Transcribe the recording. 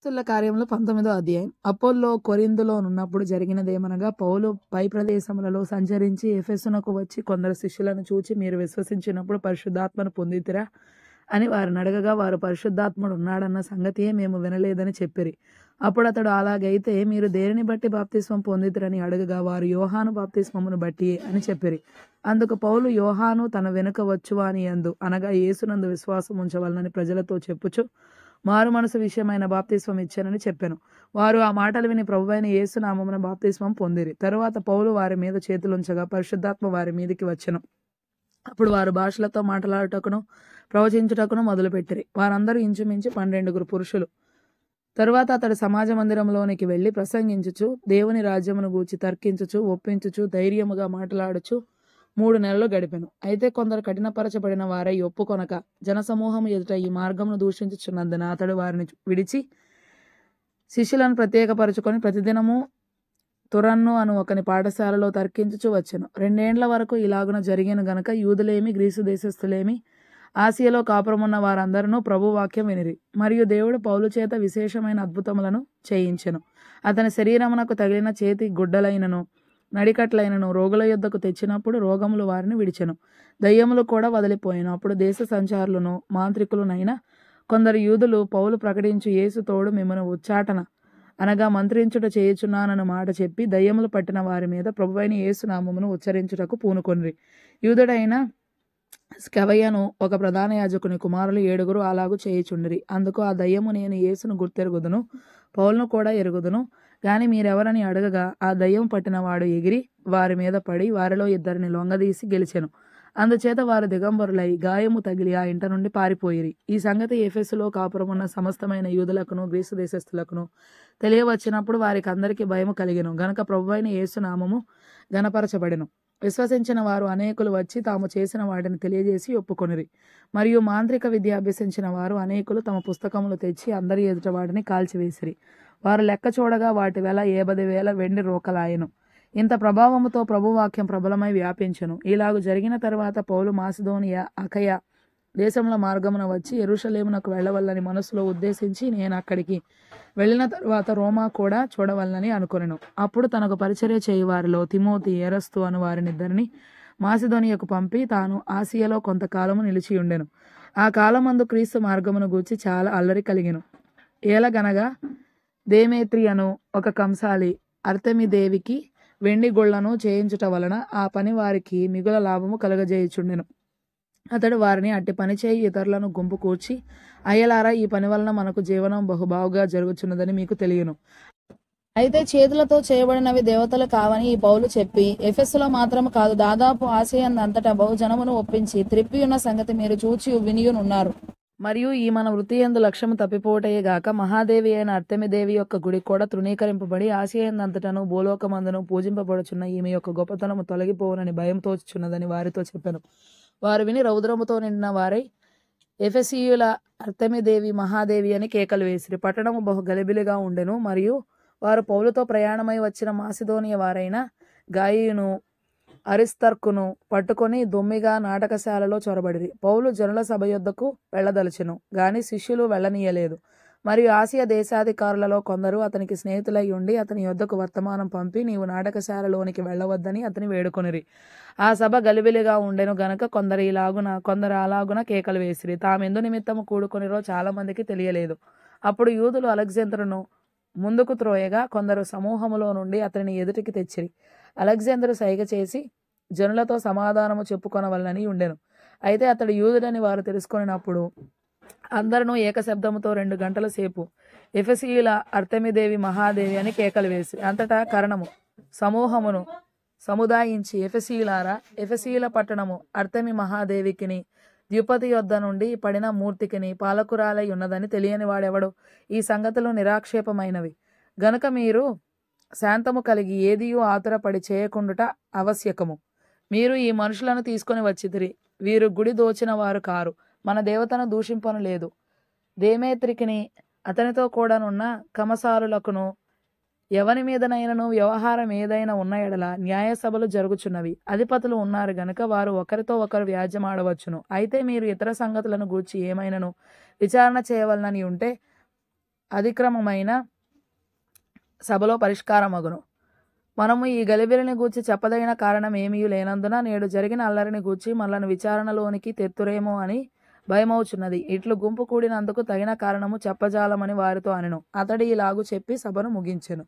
అపోస్తలుల కార్యములు 19వ అధ్యాయం. అపోల్లో కొరింథులో నున్నప్పుడు జరిగినదేమనగా, పౌలు పై ప్రదేశములలో సంచరించి ఎఫెసునకు వచ్చి కొందరు శిష్యులను చూచి, మీరు విశ్వసించినప్పుడు పరిశుద్ధాత్మను పొందితిరా అని వారిని అడగగా, వారు పరిశుద్ధాత్ముడు ఉన్నాడన్న సంగతియే మేము వినలేదని చెప్పిరి. అప్పుడు అతడు, అలాగైతే మీరు దేనిని బట్టి బాప్తిస్మం పొందితిరని అడగగా, వారు యోహాను బాప్తిస్మమును బట్టియే అని చెప్పిరి. అందుకు పౌలు, యోహాను తన వెనుక వచ్చువాని యందు అనగా యేసునందు విశ్వాసం ఉంచవలనని ప్రజలతో చెప్పుచు మారు మనసు విషయమైన బాప్తిస్మం ఇచ్చానని చెప్పాను. వారు ఆ మాటలు విని ప్రభువైన యేసు నామమున బాప్తిస్మం పొందిరి. తరువాత పౌలు వారి మీద చేతులుంచగా పరిశుద్ధాత్మ వారి మీదికి వచ్చెను. అప్పుడు వారు భాషలతో మాట్లాడుటకును ప్రవచించుటకును మొదలుపెట్టిరి. వారందరూ ఇంచుమించు 12 పురుషులు. తరువాత అతడు సమాజ మందిరంలోనికి వెళ్ళి ప్రసంగించుచు, దేవుని రాజ్యమును గూర్చి తర్కించుచు, ఒప్పించుచు, ధైర్యముగా మాట్లాడుచు 3 నెలలు గడిపెను. అయితే కొందరు కఠినపరచబడిన వారై ఒప్పుకొనక జనసమూహము ఎదుట ఈ మార్గమును దూషించుచున్నందున అతడు వారిని విడిచి శిష్యులను ప్రత్యేకపరచుకొని ప్రతిదినము తురన్ను అను ఒకని పాఠశాలలో తర్కించుచు వచ్చెను. 2 ఏండ్ల వరకు ఇలాగున జరిగెను గనుక యూదులేమి గ్రీసు దేశస్థులేమి ఆసియాలో కాపురమున్న వారందరూ ప్రభు వాక్యం వినిరి. మరియు దేవుడు పౌలు చేత విశేషమైన అద్భుతములను చేయించెను. అతని శరీరమునకు తగిలిన చేతి గుడ్డలైనను నడికట్లైనను రోగుల యొద్దకు తెచ్చినప్పుడు రోగములు వారిని విడిచెను. దయ్యములు కూడా వదిలిపోయాను. అప్పుడు దేశ సంచారులను మాంత్రికులునైన కొందరు యూదులు పౌలు ప్రకటించు యేసు తోడు మిమ్మను ఉచ్చాటన అనగా మంత్రించుట చేయుచున్నానను మాట చెప్పి దయ్యములు పట్టిన వారి మీద ప్రభువైన యేసు నామమును ఉచ్చరించుటకు పూనుకొనిరి. యూదుడైన స్కెవయ్యను ఒక ప్రధాన యాజకుని కుమారులు 7 అలాగు చేయుచుండిరి. అందుకు ఆ దయ్యము, నేను యేసును గుర్తెరుగుదును, పౌలును కూడా ఎరుగుదును, గాని మీరెవరని అడగగా, ఆ దయ్యం పట్టినవాడు ఎగిరి వారి మీద పడి వారిలో 2 లొంగదీసి గెలిచెను. అందుచేత వారు దిగంబరులై గాయము తగిలి ఆ ఇంట నుండి పారిపోయిరి. ఈ సంగతి ఎఫెసులో కాపురమున్న సమస్తమైన యూదులకును గ్రీసు దేశస్థులకును తెలియవచ్చినప్పుడు వారికి అందరికీ భయము కలిగెను గనుక ప్రభువైన యేసు నామము ఘనపరచబడెను. విశ్వసించిన వారు అనేకులు వచ్చి తాము చేసిన వాటిని తెలియజేసి ఒప్పుకొనిరి. మరియు మాంత్రిక విద్య అభ్యసించిన వారు అనేకులు తమ పుస్తకములు తెచ్చి అందరి ఎదుట వాటిని కాల్చివేసిరి. వారు లెక్క చూడగా వాటి వెల 50,000 వెండి రూకలాయెను. ఇంత ప్రభావముతో ప్రభువాక్యం ప్రబలమై వ్యాపించెను. ఇలాగు జరిగిన తరువాత పౌలు మాసిదోనియా, అకయ దేశముల మార్గమున వచ్చి యెరూషలేమునకు వెళ్ళవల్లని మనసులో ఉద్దేశించి, నేను అక్కడికి వెళ్ళిన తరువాత రోమా కూడా చూడవలనని అనుకొనెను. అప్పుడు తనకు పరిచర్య చేయు వారిలో తిమోతి, ఎరస్తు అను వారినిద్దరిని మాసిదోనియకు పంపి తాను ఆసియాలో కొంతకాలము నిలిచియుండెను. ఆ కాలమందు క్రీస్తు మార్గమును గూర్చి చాలా అల్లరి కలిగెను. ఏలగనగా దేమేత్రి అను ఒక కంసాలి అర్తెమిదేవికి వెండి గొళ్లను చేయించుట వలన ఆ పని వారికి మిగుల లాభము కలుగజేయుచుండెను. అతడు వారిని, అట్టి పని చేయి ఇతరులను గుంపు కూర్చి, అయ్యలారా, ఈ పని వలన మనకు జీవనం బహుబావుగా జరుగుచున్నదని మీకు తెలియను. అయితే చేతులతో చేయబడినవి దేవతలు కావని ఈ పౌలు చెప్పి ఎఫెసులో మాత్రము కాదు, దాదాపు ఆసియందంతటా బహుజనమును ఒప్పించి త్రిప్పియున్న సంగతి మీరు చూచి వినియునున్నారు. మరియు ఈ మన వృత్తి యందు లక్ష్యము తప్పిపోవటయే గాక మహాదేవి అయిన అర్తెమిదేవి యొక్క గుడి కూడా తృణీకరింపబడి ఆసియందంతటను భూలోకమందును పూజింపబడుచున్న ఈమె యొక్క గొప్పతనము తొలగిపోవునని భయం తోచుచున్నదని వారితో చెప్పెను. వారు విని రౌద్రముతో నిండిన వారై ఎఫెసీయుల అర్తెమిదేవి మహాదేవి అని కేకలు వేసిరి. పట్టణము బహు గలిబిలిగా ఉండెను. మరియు వారు పౌలుతో ప్రయాణమై వచ్చిన మాసిదోనియ వారైన గాయియును అరిస్తర్కును పట్టుకొని దొమ్మిగా నాటకశాలలో చొరబడిరి. పౌలు జనుల సభ యొద్దకు వెళ్ళదలచెను గాని శిష్యులు వెళ్ళనీయలేదు. మరియు ఆసియా దేశాధికారులలో కొందరు అతనికి స్నేహితులై ఉండి అతని యొద్దకు వర్తమానం పంపి, నీవు నాటకశాలలోనికి వెళ్ళవద్దని అతని వేడుకొనిరి. ఆ సభ గలిబిలిగా ఉండెను గనక కొందరు అలాగున కేకలు వేసిరి. తామెందు నిమిత్తము కూడుకొనిరో చాలా మందికి తెలియలేదు. అప్పుడు యూదులు అలెగ్జాంద్రును ముందుకు త్రోయగా కొందరు సమూహములో నుండి అతనిని ఎదుటికి తెచ్చిరి. అలెగ్జాంద్రు సైగ చేసి జనులతో సమాధానము చెప్పుకొనవలనని ఉండెను. అయితే అతడు యూదుడని వారు తెలుసుకొనినప్పుడు అందరూ ఏకశబ్దముతో 2 గంటల సేపు ఎఫెసీయుల అర్తెమిదేవి మహాదేవి అని కేకలు వేసి అంతటా కరణము సమూహమును సముదాయించి, ఎఫెసీయులారా, ఎఫెసీయుల పట్టణము అర్తెమి మహాదేవికిని ద్యుపతి యొద్ద నుండి పడిన మూర్తికిని పాలకురాలై ఉన్నదని తెలియని వాడెవడు? ఈ సంగతులు నిరాక్షేపమైనవి గనుక మీరు శాంతము కలిగి ఏదియూ ఆతురపడి చేయకుండుట ఆవశ్యకము. మీరు ఈ మనుషులను తీసుకొని వచ్చితిరి. వీరు గుడి దోచిన వారు కారు, మన దేవతను దూషింపను లేదు. దేమేత్రికిని అతనితో కూడానున్న కమసాలులకును ఎవని మీదనైనను వ్యవహారం ఏదైనా ఉన్న ఎడల న్యాయసభలు జరుగుచున్నవి. అధిపతులు ఉన్నారు గనుక వారు ఒకరితో ఒకరు వ్యాజ్యమాడవచ్చును. అయితే మీరు ఇతర సంగతులను గూర్చి ఏమైనను విచారణ చేయవలనని ఉంటే అధిక్రమమైన సభలో పరిష్కారమగును. మనము ఈ గలిబిలిని గూర్చి చెప్పదగిన కారణం ఏమీ లేనందున నేడు జరిగిన అల్లరిని గూర్చి మనలను విచారణలోనికి తెత్తురేమో అని భయమవుచున్నది. ఇట్లు గుంపు కూడినందుకు తగిన కారణము చెప్పజాలమని వారితో అనెను. అతడు ఇలాగు చెప్పి సభను ముగించెను.